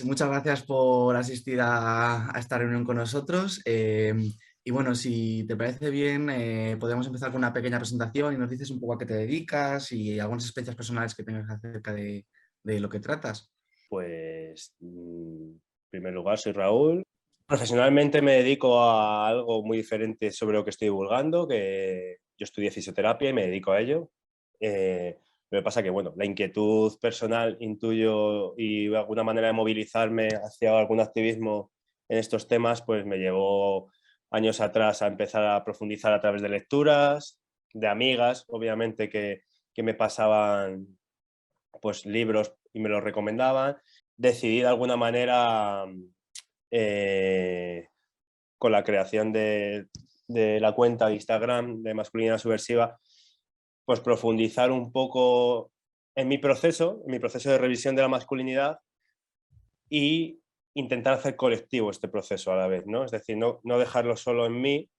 Muchas gracias por asistir a esta reunión con nosotros. Y bueno, si te parece bien, podemos empezar con una pequeña presentación y nos dices un poco a qué te dedicas y algunas experiencias personales que tengas acerca de lo que tratas. Pues, en primer lugar, soy Raúl. Profesionalmente me dedico a algo muy diferente sobre lo que estoy divulgando, que yo estudié fisioterapia y me dedico a ello. Lo que pasa que, bueno, la inquietud personal, intuyo, y alguna manera de movilizarme hacia algún activismo en estos temas, pues me llevó años atrás a empezar a profundizar a través de lecturas, de amigas, obviamente, que me pasaban pues libros y me los recomendaban. Decidí de alguna manera, eh, con la creación de la cuenta de Instagram de Masculinidad Subversiva, pues profundizar un poco en mi proceso de revisión de la masculinidad y intentar hacer colectivo este proceso a la vez, ¿no? Es decir, no dejarlo solo en mí,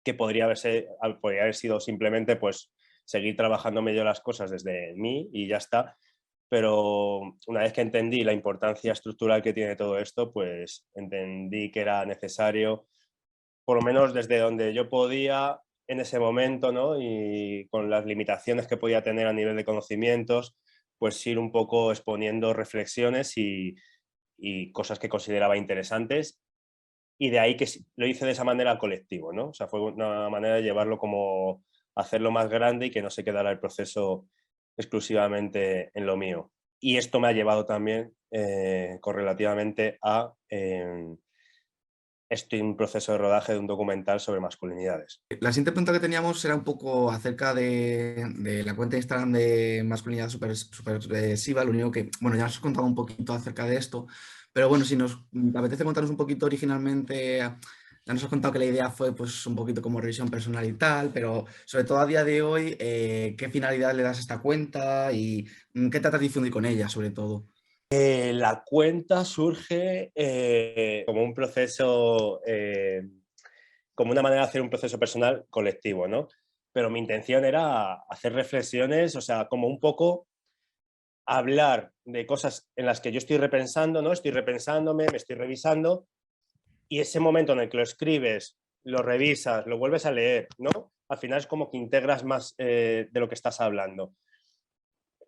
que podría haber sido simplemente pues seguir trabajándome yo las cosas desde mí y ya está. Pero una vez que entendí la importancia estructural que tiene todo esto, pues entendí que era necesario, por lo menos desde donde yo podía en ese momento, ¿no? Y con las limitaciones que podía tener a nivel de conocimientos, pues ir un poco exponiendo reflexiones y cosas que consideraba interesantes. Y de ahí que lo hice de esa manera al colectivo, ¿no? O sea, fue una manera de llevarlo como hacerlo más grande y que no se quedara el proceso exclusivamente en lo mío. Y esto me ha llevado también correlativamente a estoy en un proceso de rodaje de un documental sobre masculinidades. La siguiente pregunta que teníamos era un poco acerca de la cuenta de Instagram de Masculinidad Subversiva. Lo único que, bueno, ya nos has contado un poquito acerca de esto, pero bueno, si nos te apetece contarnos un poquito originalmente, ya nos has contado que la idea fue pues un poquito como revisión personal y tal, pero sobre todo a día de hoy, ¿qué finalidad le das a esta cuenta y qué tratas de difundir con ella, sobre todo? La cuenta surge como un proceso, como una manera de hacer un proceso personal colectivo, ¿no? Pero mi intención era hacer reflexiones, o sea, como un poco hablar de cosas en las que yo estoy repensando, ¿no? Estoy repensándome, me estoy revisando, y ese momento en el que lo escribes, lo revisas, lo vuelves a leer, ¿no? Al final es como que integras más de lo que estás hablando.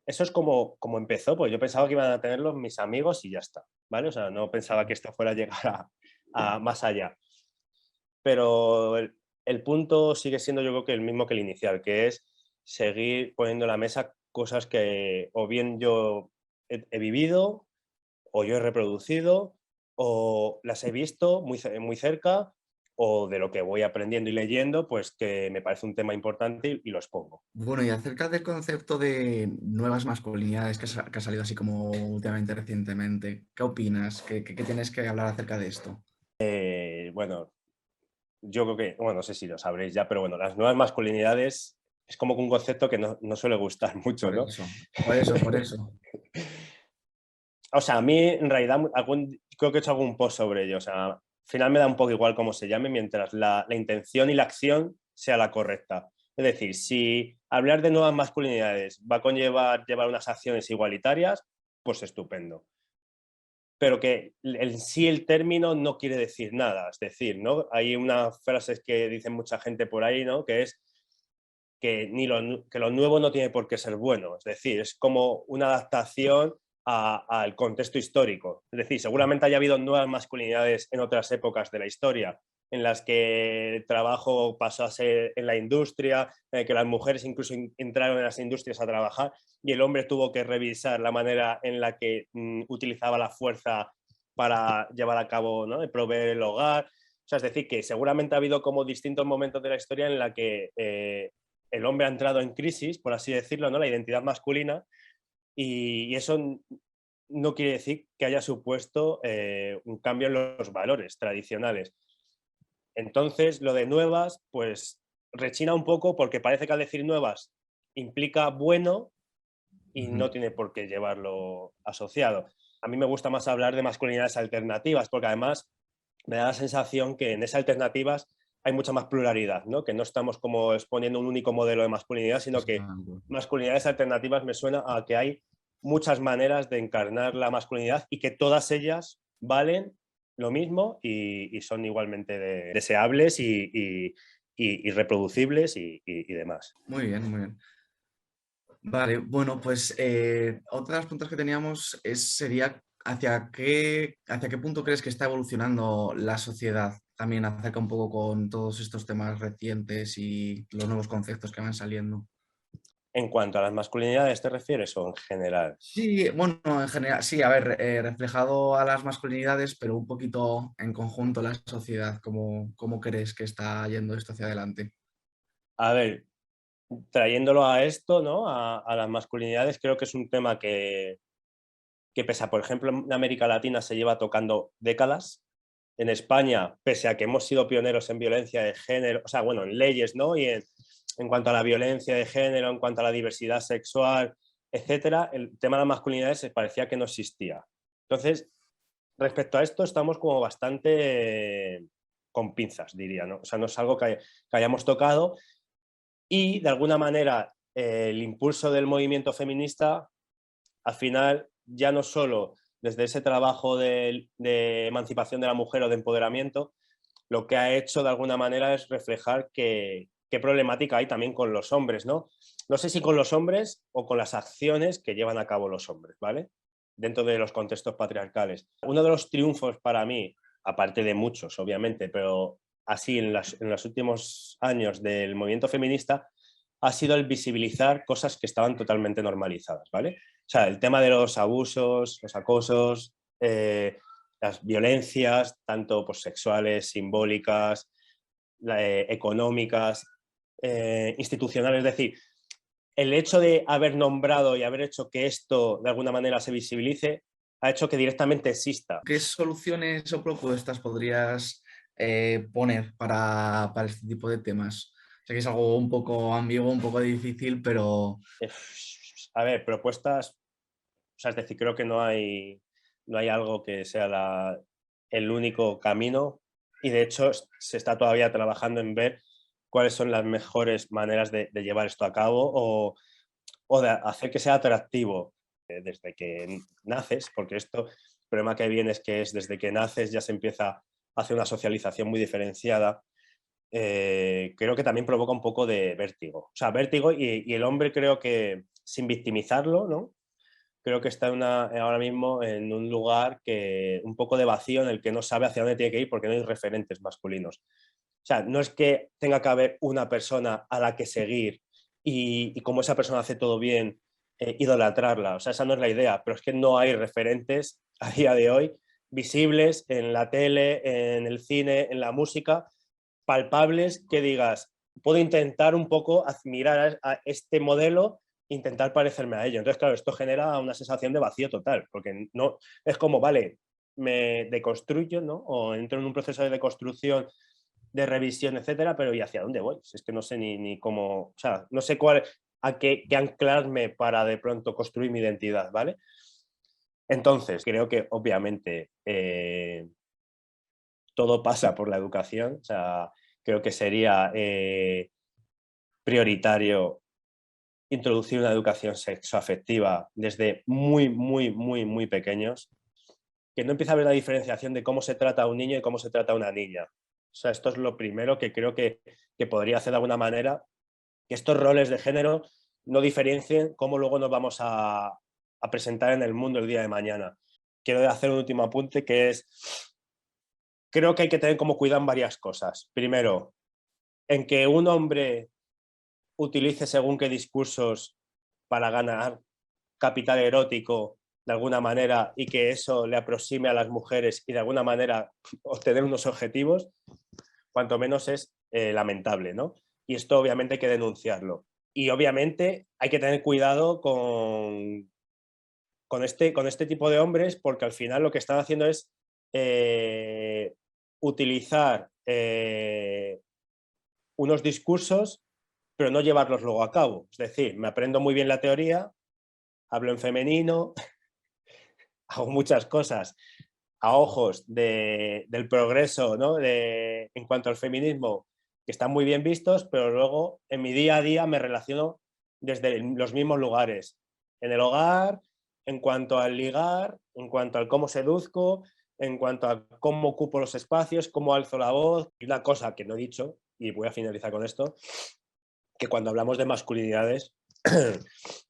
Eso es como empezó, pues yo pensaba que iban a tenerlos mis amigos y ya está, ¿vale? O sea, no pensaba que esto fuera a llegar a más allá. Pero el punto sigue siendo yo creo que el mismo que el inicial, que es seguir poniendo en la mesa cosas que o bien yo he vivido, o yo he reproducido, o las he visto muy cerca, o de lo que voy aprendiendo y leyendo, pues que me parece un tema importante y lo expongo. Bueno, y acerca del concepto de nuevas masculinidades que ha salido así como últimamente, recientemente, ¿qué opinas? ¿Qué tienes que hablar acerca de esto? Bueno, yo creo que, bueno, no sé si lo sabréis ya, pero bueno, las nuevas masculinidades es como que un concepto que no suele gustar mucho, Por ¿no? eso, por eso, por eso. O sea, a mí en realidad creo que he hecho algún post sobre ello. O sea, al final me da un poco igual cómo se llame mientras la intención y la acción sea la correcta. Es decir, si hablar de nuevas masculinidades va a conllevar llevar unas acciones igualitarias, pues estupendo. Pero que en sí el término no quiere decir nada. Es decir, ¿no? Hay unas frases que dicen mucha gente por ahí, ¿no? Que es que lo nuevo no tiene por qué ser bueno. Es decir, es como una adaptación al contexto histórico. Es decir, seguramente haya habido nuevas masculinidades en otras épocas de la historia, en las que el trabajo pasó a ser en la industria, que las mujeres incluso entraron en las industrias a trabajar y el hombre tuvo que revisar la manera en la que utilizaba la fuerza para llevar a cabo, ¿no? Proveer el hogar. O sea, es decir, que seguramente ha habido como distintos momentos de la historia en la que el hombre ha entrado en crisis, por así decirlo, ¿no? La identidad masculina, y eso no quiere decir que haya supuesto un cambio en los valores tradicionales. Entonces, lo de nuevas, pues rechina un poco porque parece que al decir nuevas implica bueno y Ujú. no tiene por qué llevarlo asociado. A mí me gusta más hablar de masculinidades alternativas porque además me da la sensación que en esas alternativas hay mucha más pluralidad, ¿no? Que no estamos como exponiendo un único modelo de masculinidad, sino que Exacto. masculinidades alternativas me suena a que hay muchas maneras de encarnar la masculinidad y que todas ellas valen lo mismo y son igualmente deseables y reproducibles y demás. Muy bien, muy bien. Vale, bueno, pues otra de las preguntas que teníamos sería hacia qué punto crees que está evolucionando la sociedad, también acerca un poco con todos estos temas recientes y los nuevos conceptos que van saliendo. En cuanto a las masculinidades, ¿te refieres o en general? Sí, bueno, en general, sí, a ver, reflejado a las masculinidades, pero un poquito en conjunto la sociedad, ¿cómo crees que está yendo esto hacia adelante? A ver, trayéndolo a esto, ¿no? A las masculinidades, creo que es un tema que pese a, por ejemplo, en América Latina se lleva tocando décadas. En España, pese a que hemos sido pioneros en violencia de género, o sea, bueno, en leyes, ¿no? Y en cuanto a la violencia de género, en cuanto a la diversidad sexual, etcétera, el tema de las masculinidades parecía que no existía. Entonces, respecto a esto, estamos como bastante con pinzas, diría, ¿no? O sea, no es algo que hayamos tocado y, de alguna manera, el impulso del movimiento feminista, al final, ya no solo desde ese trabajo de emancipación de la mujer o de empoderamiento, lo que ha hecho de alguna manera es reflejar qué problemática hay también con los hombres, ¿no? No sé si con los hombres o con las acciones que llevan a cabo los hombres, ¿vale? Dentro de los contextos patriarcales. Uno de los triunfos para mí, aparte de muchos, obviamente, pero así en los últimos años del movimiento feminista, ha sido el visibilizar cosas que estaban totalmente normalizadas, ¿vale? O sea, el tema de los abusos, los acosos, las violencias, tanto pues, sexuales, simbólicas, económicas, institucionales. Es decir, el hecho de haber nombrado y haber hecho que esto de alguna manera se visibilice ha hecho que directamente exista. ¿Qué soluciones o propuestas podrías poner para este tipo de temas? Sé que es algo un poco ambiguo, un poco difícil, pero A ver, propuestas, o sea, es decir, creo que no hay algo que sea el único camino y de hecho se está todavía trabajando en ver cuáles son las mejores maneras de llevar esto a cabo o de hacer que sea atractivo desde que naces, porque esto, el problema que viene es que desde que naces ya se empieza a hacer una socialización muy diferenciada. Creo que también provoca un poco de vértigo. O sea, vértigo y el hombre creo que sin victimizarlo, ¿no? Creo que está ahora mismo en un lugar un poco de vacío en el que no sabe hacia dónde tiene que ir porque no hay referentes masculinos. O sea, no es que tenga que haber una persona a la que seguir y como esa persona hace todo bien, idolatrarla. O sea, esa no es la idea, pero es que no hay referentes a día de hoy visibles en la tele, en el cine, en la música, palpables que digas, puedo intentar un poco admirar a este modelo, intentar parecerme a ello. Entonces, claro, esto genera una sensación de vacío total, porque no es como, vale, me deconstruyo, ¿no? O entro en un proceso de deconstrucción, de revisión, etcétera, pero ¿y hacia dónde voy? Si es que no sé ni cómo, o sea, no sé a qué anclarme para de pronto construir mi identidad, ¿vale? Entonces, creo que obviamente todo pasa por la educación, o sea, creo que sería prioritario introducir una educación sexoafectiva desde muy pequeños, que no empiece a haber la diferenciación de cómo se trata a un niño y cómo se trata a una niña. O sea, esto es lo primero que creo que podría hacer de alguna manera, que estos roles de género no diferencien cómo luego nos vamos a presentar en el mundo el día de mañana. Quiero hacer un último apunte que es, creo que hay que tener como cuidado en varias cosas. Primero, en que un hombre utilice según qué discursos para ganar capital erótico de alguna manera y que eso le aproxime a las mujeres y de alguna manera obtener unos objetivos, cuanto menos es lamentable, ¿no? Y esto obviamente hay que denunciarlo. Y obviamente hay que tener cuidado con este tipo de hombres porque al final lo que están haciendo es utilizar unos discursos pero no llevarlos luego a cabo. Es decir, me aprendo muy bien la teoría, hablo en femenino, hago muchas cosas a ojos del progreso, ¿no? En cuanto al feminismo, que están muy bien vistos, pero luego en mi día a día me relaciono desde los mismos lugares, en el hogar, en cuanto al ligar, en cuanto al cómo seduzco, en cuanto a cómo ocupo los espacios, cómo alzo la voz. Y una cosa que no he dicho, y voy a finalizar con esto, que cuando hablamos de masculinidades,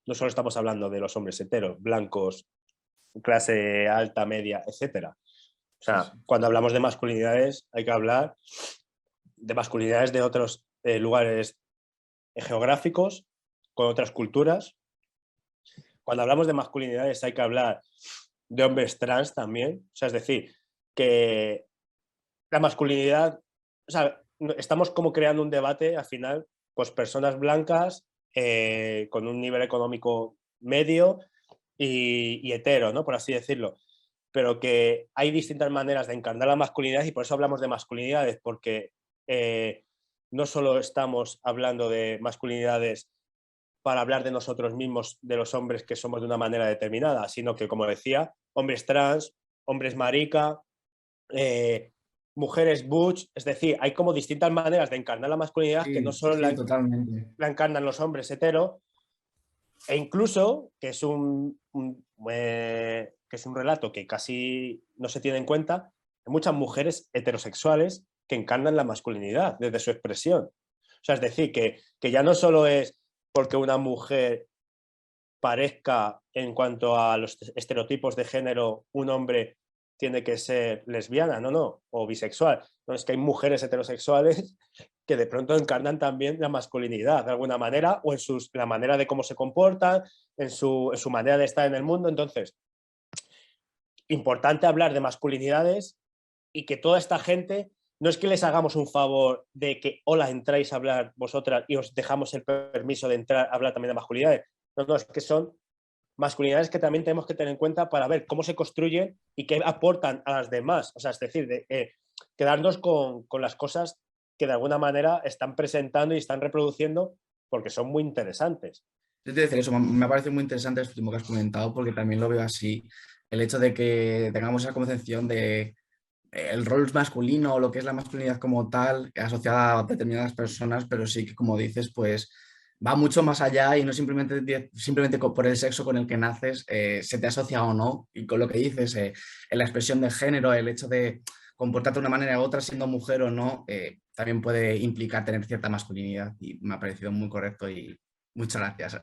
no solo estamos hablando de los hombres heteros, blancos, clase alta, media, etcétera. O Sí, sea, sí. cuando hablamos de masculinidades hay que hablar de masculinidades de otros lugares geográficos, con otras culturas. Cuando hablamos de masculinidades hay que hablar de hombres trans también. O sea, es decir, que la masculinidad, o sea, estamos como creando un debate al final, pues personas blancas con un nivel económico medio y hetero, ¿no? Por así decirlo. Pero que hay distintas maneras de encarnar la masculinidad y por eso hablamos de masculinidades, porque no solo estamos hablando de masculinidades para hablar de nosotros mismos, de los hombres que somos de una manera determinada, sino que, como decía, hombres trans, hombres marica, eh, mujeres butch, es decir, hay como distintas maneras de encarnar la masculinidad que no Sí, sí, solo sí, totalmente. la encarnan los hombres hetero, e incluso, que es un relato que casi no se tiene en cuenta, hay muchas mujeres heterosexuales que encarnan la masculinidad desde su expresión. O sea, es decir, que ya no solo es porque una mujer parezca en cuanto a los estereotipos de género, un hombre tiene que ser lesbiana, no, o bisexual. No, es que hay mujeres heterosexuales que de pronto encarnan también la masculinidad de alguna manera o en la manera de cómo se comportan, en su manera de estar en el mundo. Entonces, importante hablar de masculinidades y que toda esta gente no es que les hagamos un favor de que hola, entráis a hablar vosotras y os dejamos el permiso de entrar a hablar también de masculinidades. No, es que son masculinidades que también tenemos que tener en cuenta para ver cómo se construyen y qué aportan a las demás. O sea, es decir, quedarnos con las cosas que de alguna manera están presentando y están reproduciendo porque son muy interesantes. Yo te decir eso, me ha parecido muy interesante esto último que has comentado porque también lo veo así. El hecho de que tengamos esa concepción de el rol masculino o lo que es la masculinidad como tal, asociada a determinadas personas, pero sí que, como dices, pues va mucho más allá y no simplemente por el sexo con el que naces se te asocia o no. Y con lo que dices, en la expresión de género, el hecho de comportarte de una manera u otra, siendo mujer o no, también puede implicar tener cierta masculinidad y me ha parecido muy correcto y muchas gracias.